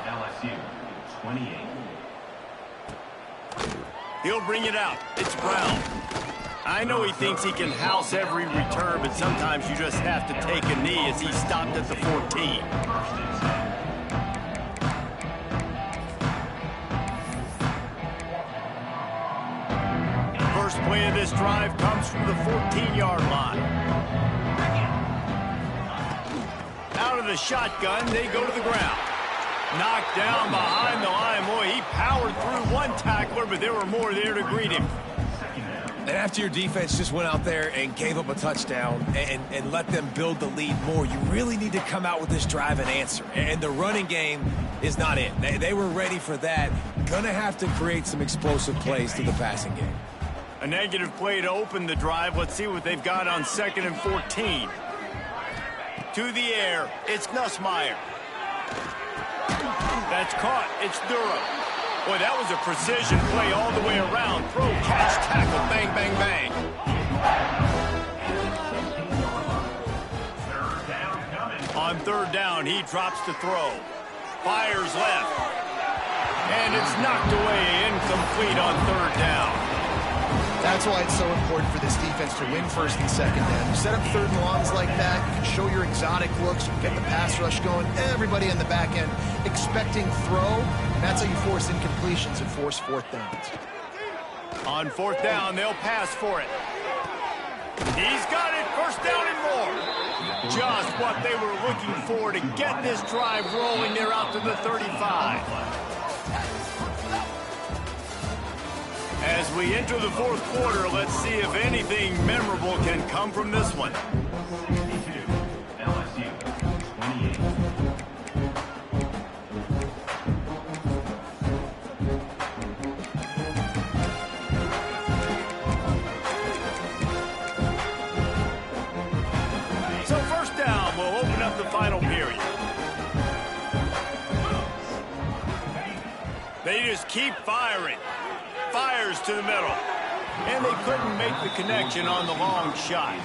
LSU 28. He'll bring it out. It's Brown. I know he thinks he can house every return, but sometimes you just have to take a knee as he stopped at the 14. First play of this drive comes from the 14-yard line. Out of the shotgun, they go to the ground. Knocked down behind the line. Boy, he powered through one tackler, but there were more there to greet him. And after your defense just went out there and gave up a touchdown and let them build the lead more, you really need to come out with this drive and answer. And the running game is not it. They were ready for that. Gonna have to create some explosive plays through the passing game. A negative play to open the drive. Let's see what they've got on 2nd and 14. To the air, it's Nussmeier. That's caught. It's Durham. Boy, that was a precision play all the way around. Throw, catch, tackle, bang, bang, bang. On 3rd down, he drops to throw. Fires left. And it's knocked away, incomplete on 3rd down. That's why it's so important for this defense to win 1st and 2nd down. You set up 3rd and longs like that, you can show your exotic looks, you can get the pass rush going, everybody in the back end expecting throw, and that's how you force incompletions and force 4th downs. On 4th down, they'll pass for it. He's got it, 1st down and more. Just what they were looking for to get this drive rolling. They're out to the 35. As we enter the 4th quarter, let's see if anything memorable can come from this one. LSU 28. So 1st down will open up the final period. They just keep firing. Fires to the middle. And they couldn't make the connection on the long shot.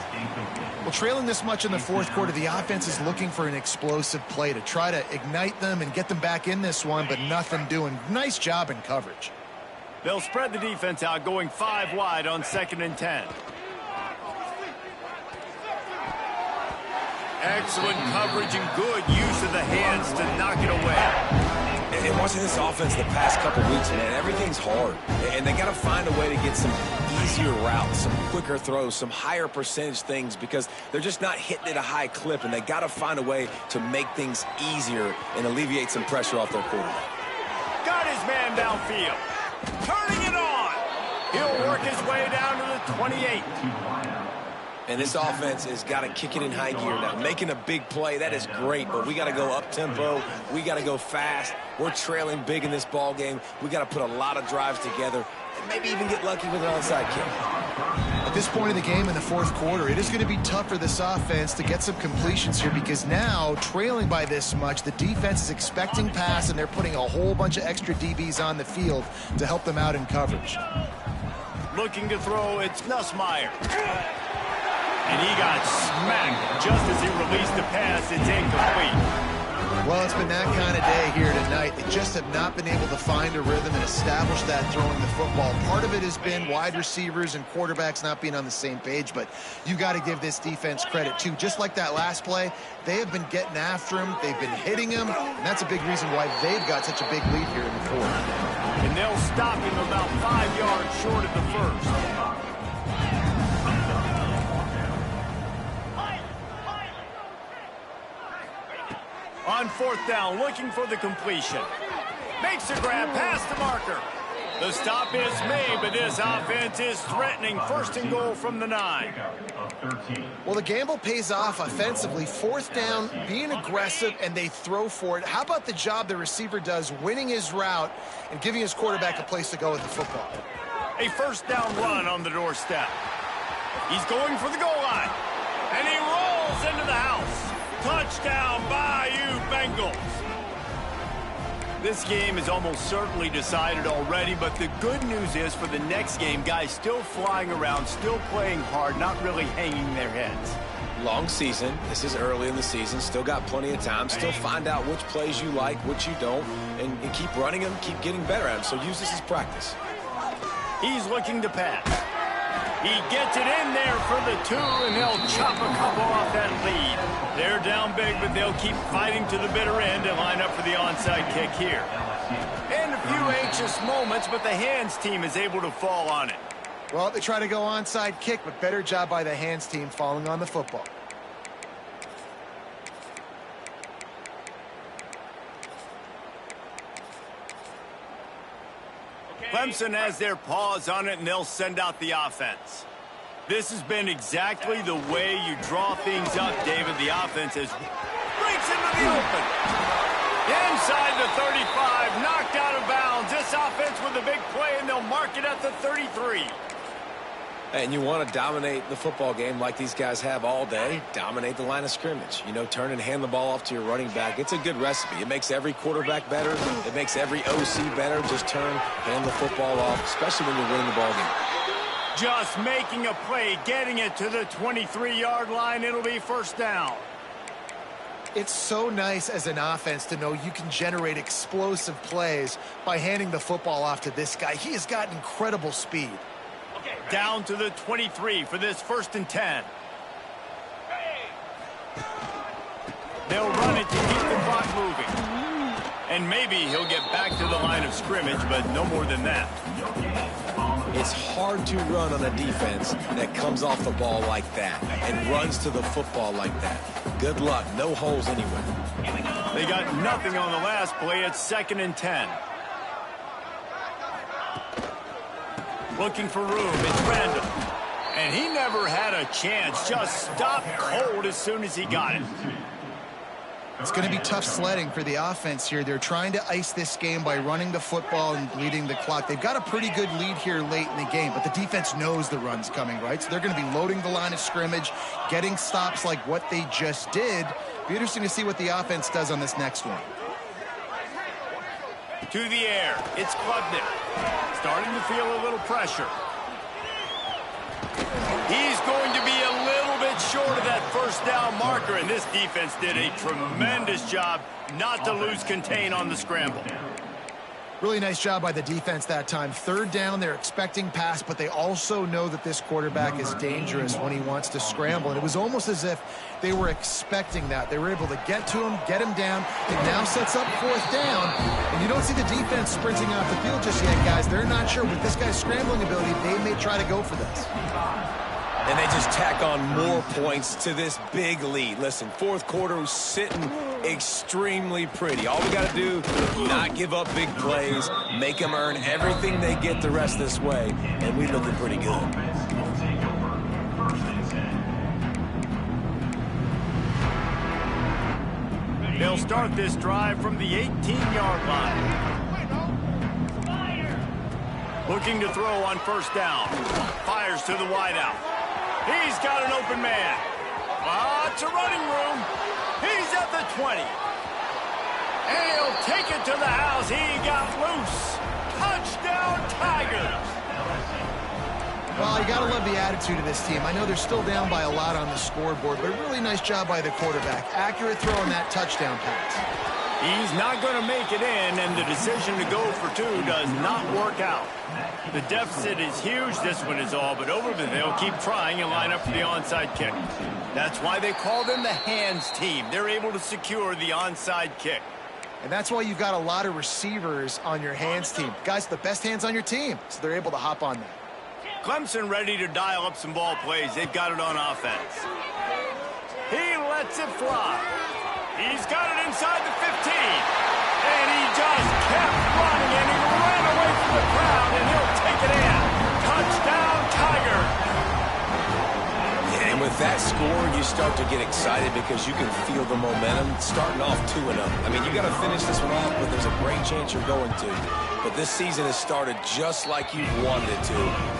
Well, trailing this much in the 4th quarter, the offense is looking for an explosive play to try to ignite them and get them back in this one, but nothing doing. Nice job in coverage. They'll spread the defense out, going 5 wide on 2nd and 10. Excellent coverage and good use of the hands to knock it away. And watching this offense the past couple weeks, man, everything's hard. And they got to find a way to get some easier routes, some quicker throws, some higher percentage things because they're just not hitting at a high clip. And they got to find a way to make things easier and alleviate some pressure off their quarterback. Got his man downfield. Turning it on. He'll work his way down to the 28. And this offense has got to kick it in high gear now. Making a big play, that is great, but we got to go up-tempo. We got to go fast. We're trailing big in this ball game. We got to put a lot of drives together and maybe even get lucky with an onside kick. At this point of the game in the 4th quarter, it is going to be tough for this offense to get some completions here because now, trailing by this much, the defense is expecting pass, and they're putting a whole bunch of extra DBs on the field to help them out in coverage. Looking to throw, it's Nussmeier. And he got smacked just as he released the pass. It's incomplete. Well, it's been that kind of day here tonight. They just have not been able to find a rhythm and establish that throwing the football. Part of it has been wide receivers and quarterbacks not being on the same page, but you got to give this defense credit, too. Just like that last play, they have been getting after him. They've been hitting him, and that's a big reason why they've got such a big lead here in the 4th. And they'll stop him about 5 yards short of the 1st. On 4th down, looking for the completion. Makes a grab past the marker. The stop is made, but this offense is threatening. 1st and goal from the 9. Well, the gamble pays off offensively. 4th down, being aggressive, and they throw for it. How about the job the receiver does, winning his route and giving his quarterback a place to go with the football? A 1st down run on the doorstep. He's going for the goal line. And he rolls into the house. Touchdown, Bayou Bengals. This game is almost certainly decided already, but the good news is for the next game, guys still flying around, still playing hard, not really hanging their heads. Long season. This is early in the season. Still got plenty of time. Still find out which plays you like, which you don't, and keep running them, keep getting better at them. So use this as practice. He's looking to pass. He gets it in there for the 2, and they'll chop a couple off that lead. They're down big, but they'll keep fighting to the bitter end and line up for the onside kick here. And a few anxious moments, but the hands team is able to fall on it. Well, they try to go onside kick, but better job by the hands team falling on the football. Clemson has their paws on it, and they'll send out the offense. This has been exactly the way you draw things up, David. The offense breaks into the open. Inside the 35, knocked out of bounds. This offense with a big play, and they'll mark it at the 33. And you want to dominate the football game like these guys have all day. Dominate the line of scrimmage. You know, turn and hand the ball off to your running back. It's a good recipe. It makes every quarterback better. It makes every OC better. Just turn, hand the football off, especially when you're winning the ball game. Just making a play, getting it to the 23-yard line. It'll be first down. It's so nice as an offense to know you can generate explosive plays by handing the football off to this guy. He has got incredible speed. Down to the 23 for this 1st and 10. They'll run it to keep the clock moving. And maybe he'll get back to the line of scrimmage, but no more than that. It's hard to run on a defense that comes off the ball like that and runs to the football like that. Good luck. No holes anywhere. They got nothing on the last play. It's 2nd and 10. Looking for room. It's Randall. And he never had a chance. Just stopped cold as soon as he got it. It's going to be tough sledding for the offense here. They're trying to ice this game by running the football and bleeding the clock. They've got a pretty good lead here late in the game, but the defense knows the run's coming, right? So they're going to be loading the line of scrimmage, getting stops like what they just did. Be interesting to see what the offense does on this next one. To the air. It's Klubnik. Starting to feel a little pressure. He's going to be a little bit short of that first down marker, and this defense did a tremendous job not to lose contain on the scramble. Really nice job by the defense that time. 3rd down, they're expecting pass, but they also know that this quarterback is dangerous when he wants to scramble. And it was almost as if they were expecting that. They were able to get to him, get him down. It now sets up 4th down. And you don't see the defense sprinting off the field just yet, guys. They're not sure. With this guy's scrambling ability, they may try to go for this. And they just tack on more points to this big lead. Listen, 4th quarter was sitting extremely pretty. All we got to do, not give up big plays, make them earn everything they get the rest of this way, and we looking pretty good. They'll start this drive from the 18-yard line. Looking to throw on 1st down. Fires to the wideout. He's got an open man. Lots of running room. He's at the 20. And he'll take it to the house. He got loose. Touchdown, Tigers. Well, you got to love the attitude of this team. I know they're still down by a lot on the scoreboard, but a really nice job by the quarterback. Accurate throw on that touchdown pass. He's not going to make it in, and the decision to go for 2 does not work out. The deficit is huge. This one is all but over, but they'll keep trying and line up for the onside kick. That's why they call them the hands team. They're able to secure the onside kick. And that's why you've got a lot of receivers on your hands team. Guys, the best hands on your team, so they're able to hop on that. Clemson ready to dial up some ball plays. They've got it on offense. He lets it fly. He's got it inside the 15. And he just kept running, and he ran away from the crowd, and he'll take it in. Touchdown, Tiger. And with that score, you start to get excited because you can feel the momentum starting off 2-0. I mean, you got to finish this one off, but there's a great chance you're going to. But this season has started just like you wanted it to.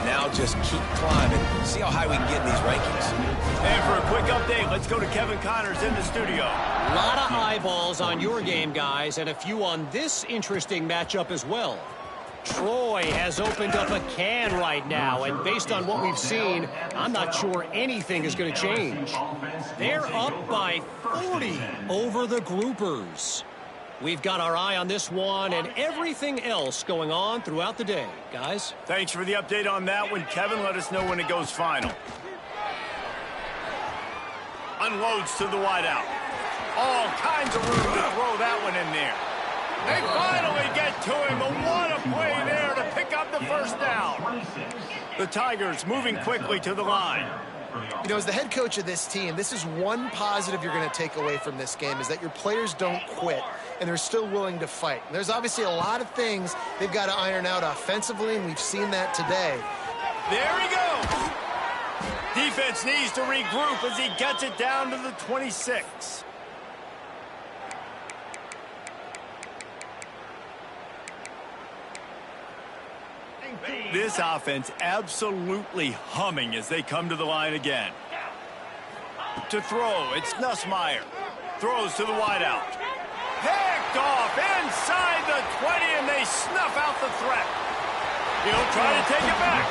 Now just keep climbing. See how high we can get in these rankings. And for a quick update, let's go to Kevin Connors in the studio. A lot of eyeballs on your game, guys, and a few on this interesting matchup as well. Troy has opened up a can right now, and based on what we've seen, I'm not sure anything is going to change. They're up by 40 over the Groupers. We've got our eye on this one and everything else going on throughout the day, guys. Thanks for the update on that one, Kevin. Let us know when it goes final. Unloads to the wideout. All kinds of room to throw that one in there. They finally get to him, but what a play there to pick up the first down. The Tigers moving quickly to the line. You know, as the head coach of this team, this is one positive you're going to take away from this game, is that your players don't quit, and they're still willing to fight. And there's obviously a lot of things they've got to iron out offensively, and we've seen that today. There he goes. Defense needs to regroup as he gets it down to the 26. This offense absolutely humming as they come to the line again. To throw, it's Nussmeier. Throws to the wideout. Picked off inside the 20, and they snuff out the threat. He'll try to take it back.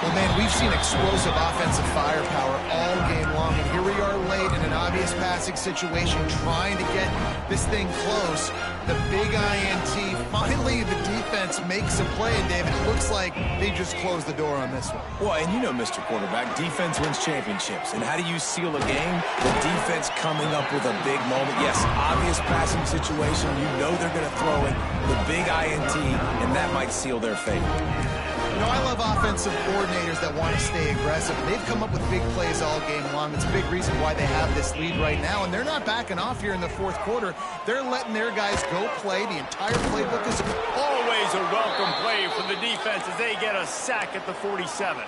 Well, man, we've seen explosive offensive firepower all game long, and here we are late in an obvious passing situation trying to get this thing close. The big INT, finally the defense makes a play, and David, it looks like they just closed the door on this one. Well, and you know, Mr. Quarterback, defense wins championships. And how do you seal a game? The defense coming up with a big moment. Yes, obvious passing situation. You know they're going to throw it. The big INT, and that might seal their fate. You know, I love offensive coordinators that want to stay aggressive. They've come up with big plays all game long. It's a big reason why they have this lead right now, and they're not backing off here in the fourth quarter. They're letting their guys go play. The entire playbook is always a welcome play for the defense as they get a sack at the 47.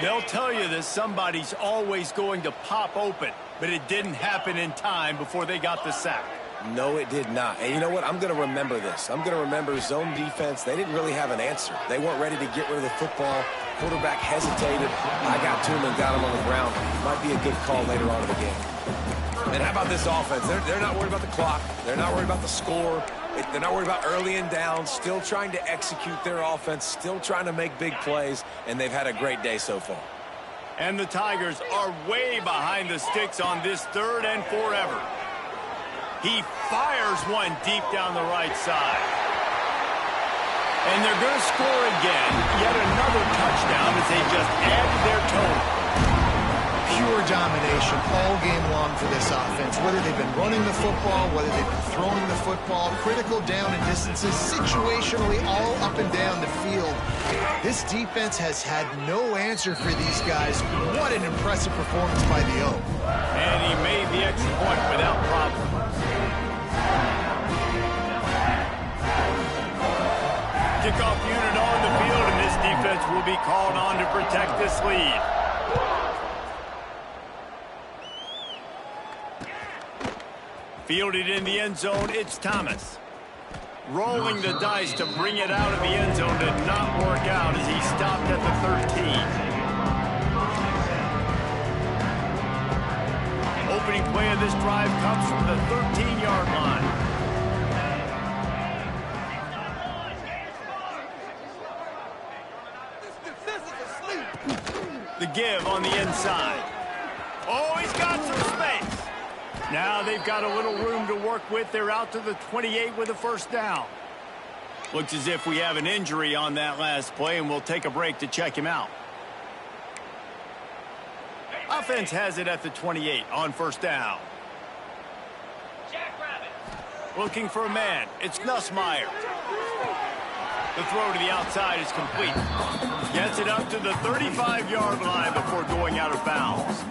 They'll tell you that somebody's always going to pop open, but it didn't happen in time before they got the sack. No, it did not. And you know what? I'm going to remember this. I'm going to remember zone defense. They didn't really have an answer. They weren't ready to get rid of the football. Quarterback hesitated. I got to him and got him on the ground. Might be a good call later on in the game. And how about this offense? They're not worried about the clock. They're not worried about the score. They're not worried about early and down. Still trying to execute their offense. Still trying to make big plays. And they've had a great day so far. And the Tigers are way behind the sticks on this 3rd and forever. He fires one deep down the right side. And they're going to score again. Yet another touchdown as they just added their total. pure domination all game long for this offense. Whether they've been running the football, whether they've been throwing the football, critical down and distances, situationally all up and down the field. This defense has had no answer for these guys. What an impressive performance by the O. And he made the extra point without problem. Kickoff unit on the field, and this defense will be called on to protect this lead. Fielded in the end zone, it's Thomas. Rolling the dice to bring it out of the end zone did not work out as he stopped at the 13. Opening play of this drive comes from the 13-yard line. The give on the inside. Oh, he's got some space. Now they've got a little room to work with. They're out to the 28 with a first down. Looks as if we have an injury on that last play, and we'll take a break to check him out. Offense has it at the 28 on first down. Looking for a man. It's Nussmeier. The throw to the outside is complete. Gets it up to the 35-yard line before going out of bounds.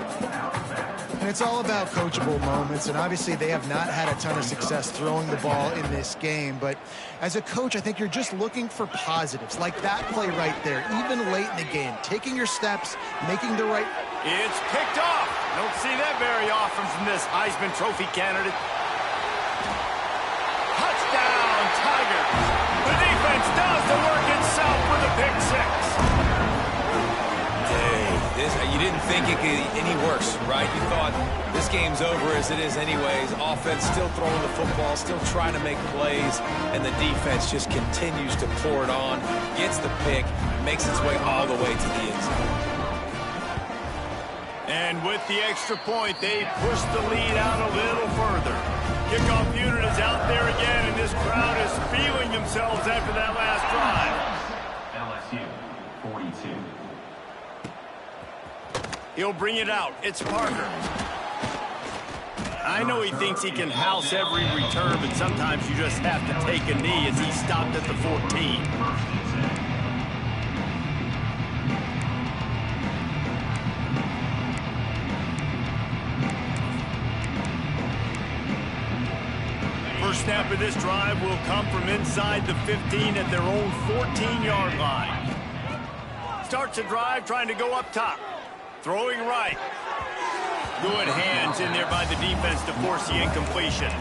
And it's all about coachable moments, and obviously they have not had a ton of success throwing the ball in this game. But as a coach, I think you're just looking for positives, like that play right there, even late in the game. Taking your steps, making the right... It's picked off. Don't see that very often from this Heisman Trophy candidate. Touchdown, Tigers. The defense does the work itself with a pick six. You didn't think it could get any worse, right? You thought this game's over as it is anyways. Offense still throwing the football, still trying to make plays, and the defense just continues to pour it on, gets the pick, makes its way all the way to the end zone. And with the extra point, they push the lead out a little further. Kickoff unit is out there again, and this crowd is feeling themselves after that last drive. LSU, 42. He'll bring it out. It's Parker. I know he thinks he can house every return, but sometimes you just have to take a knee as he stopped at the 14. First snap of this drive will come from inside the 15 at their own 14-yard line. Starts the drive trying to go up top. Throwing right. Good hands in there by the defense to force the incompletion.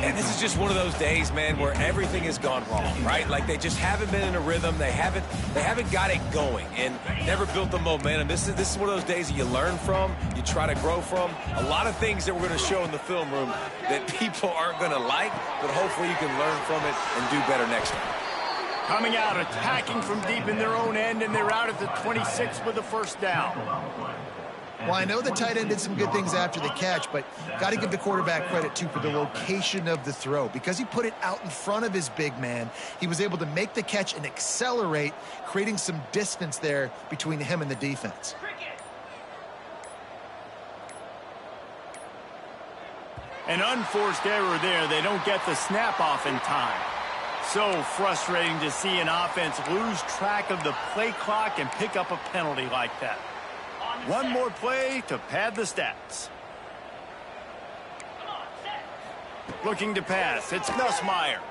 And this is just one of those days, man, where everything has gone wrong, right? Like they just haven't been in a rhythm. They haven't got it going and never built the momentum. This is one of those days that you learn from, you try to grow from. A lot of things that we're going to show in the film room that people aren't going to like, but hopefully you can learn from it and do better next time. Coming out, attacking from deep in their own end, and they're out at the 26 with the first down. Well, I know the tight end did some good things after the catch, but got to give the quarterback credit, too, for the location of the throw. Because he put it out in front of his big man, he was able to make the catch and accelerate, creating some distance there between him and the defense. An unforced error there. They don't get the snap off in time. So frustrating to see an offense lose track of the play clock and pick up a penalty like that. One more play to pad the stats. Looking to pass. It's Nussmeier.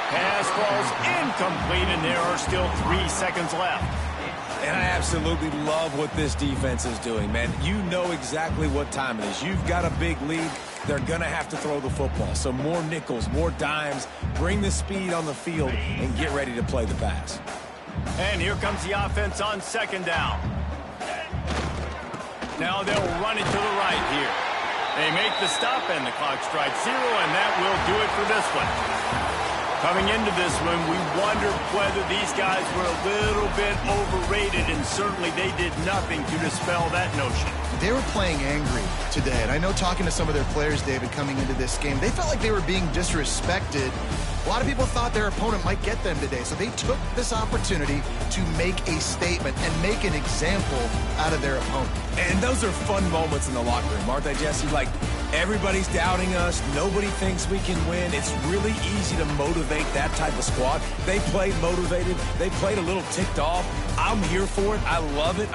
Pass falls incomplete, and there are still 3 seconds left. And I absolutely love what this defense is doing, man. You know exactly what time it is. You've got a big lead. They're going to have to throw the football. So more nickels, more dimes. Bring the speed on the field and get ready to play the pass. And here comes the offense on second down. Now they'll run it to the right here. They make the stop, and the clock strikes 0, and that will do it for this one. Coming into this one, we wondered whether these guys were a little bit overrated, and certainly they did nothing to dispel that notion. They were playing angry today, and I know talking to some of their players, David, coming into this game, they felt like they were being disrespected. A lot of people thought their opponent might get them today, so they took this opportunity to make a statement and make an example out of their opponent. And those are fun moments in the locker room, aren't they, Jesse? Like, everybody's doubting us. Nobody thinks we can win. It's really easy to motivate that type of squad. They played motivated. They played a little ticked off. I'm here for it. I love it.